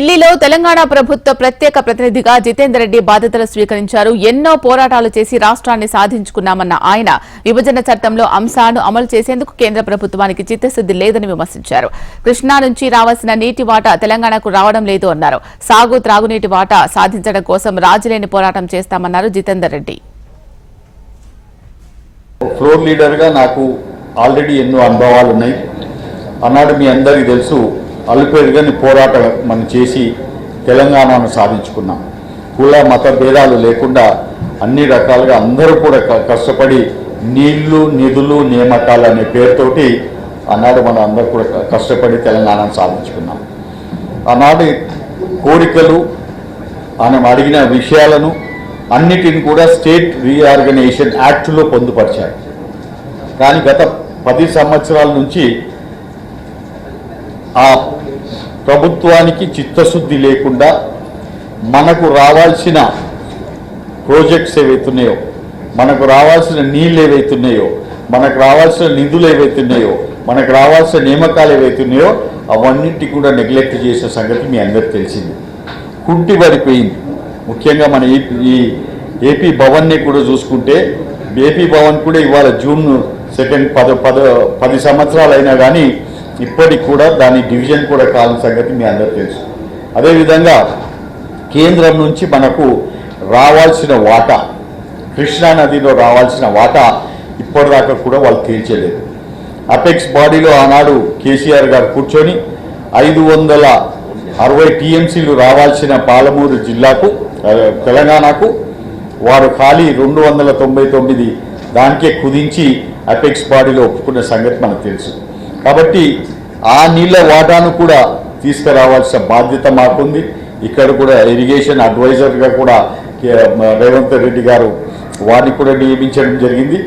ఢిల్లీలో తెలంగాణ ప్రభుత్వ ప్రత్యేక ప్రతినిధిగా జితేందర్ రెడ్డి బాధ్యతలు స్వీకరించారు. ఎన్నో పోరాటాలు చేసి రాష్ట్రాన్ని సాధించుకున్నామన్న ఆయన విభజన చట్టంలో అంశాలను అమలు చేసేందుకు కేంద్ర ప్రభుత్వానికి చిత్తశుద్ది లేదని విమర్శించారు. కృష్ణా నుంచి రావాల్సిన నీటి వాటా తెలంగాణకు రావడం లేదు అన్నారు. సాగు త్రాగునీటి వాటా సాధించడం కోసం రాజీలేని పోరాటం చేస్తామన్నారు జితేందర్ రెడ్డి. ఫ్లోర్ లీడర్గా నాకు ఆల్రెడీ ఎన్నో అనుభవాలు ఉన్నాయి. అన్నాడు మీ అందరికీ తెలుసు, అల్లుపేరుగాని పోరాటం మనం చేసి తెలంగాణను సాధించుకున్నాం. కుల మత భేదాలు లేకుండా అన్ని రకాలుగా అందరూ కూడా కష్టపడి నీళ్లు నిధులు నియామకాలు అనే పేరుతోటి ఆనాడు మనం అందరూ కూడా కష్టపడి తెలంగాణను సాధించుకున్నాం. ఆనాడు కోరికలు మనం అడిగిన విషయాలను అన్నిటిని కూడా స్టేట్ రీఆర్గనైజేషన్ యాక్ట్లో పొందుపరిచారు. కానీ గత 10 సంవత్సరాల నుంచి ఆ ప్రభుత్వానికి చిత్తశుద్ధి లేకుండా మనకు రావాల్సిన ప్రాజెక్ట్స్ ఏవైతున్నాయో, మనకు రావాల్సిన నీళ్ళు ఏవైతున్నాయో, మనకు రావాల్సిన నిధులు ఏవైతున్నాయో, మనకు రావాల్సిన నియామకాలు ఏవైతున్నాయో అవన్నింటి కూడా నెగ్లెక్ట్ చేసే సంగతి మీ అందరికి తెలిసింది. కుంటి పడిపోయింది. ముఖ్యంగా మన ఈ ఏపీ భవన్ని కూడా చూసుకుంటే ఏపీ భవన్ కూడా ఇవాళ జూన్ 2 10 సంవత్సరాలు అయినా కానీ ఇప్పటికి కూడా దాని డివిజన్ కూడా కాలని సంగతి మీ అందరికీ తెలుసు. అదేవిధంగా కేంద్రం నుంచి మనకు రావాల్సిన వాటా, కృష్ణా నదిలో రావాల్సిన వాటా ఇప్పటిదాకా కూడా వాళ్ళు తీర్చలేదు. అపెక్స్ బాడీలో ఆనాడు కేసీఆర్ గారు కూర్చొని 560 టీఎంసీలు రావాల్సిన పాలమూరు జిల్లాకు తెలంగాణకు వారు ఖాళీ 299 దానికే కుదించి అపెక్స్ బాడీలో ఒప్పుకున్న సంగతి మనకు తెలుసు. కాబట్టి ఆ నీళ్ళ వాటాను కూడా తీసుకురావాల్సిన బాధ్యత మాకుంది. ఇక్కడ కూడా ఇరిగేషన్ అడ్వైజర్గా కూడా రేవంత్ రెడ్డి గారు వారిని కూడా నియమించడం జరిగింది.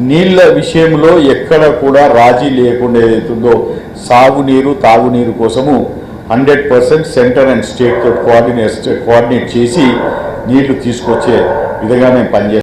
నీళ్ళ విషయంలో ఎక్కడ కూడా రాజీ లేకుండా ఏదైతుందో సాగునీరు తాగునీరు కోసము 100% సెంటర్ అండ్ స్టేట్ కోఆర్డినేట్ చేసి నీళ్లు తీసుకొచ్చే విధంగా మేము పనిచేస్తాం.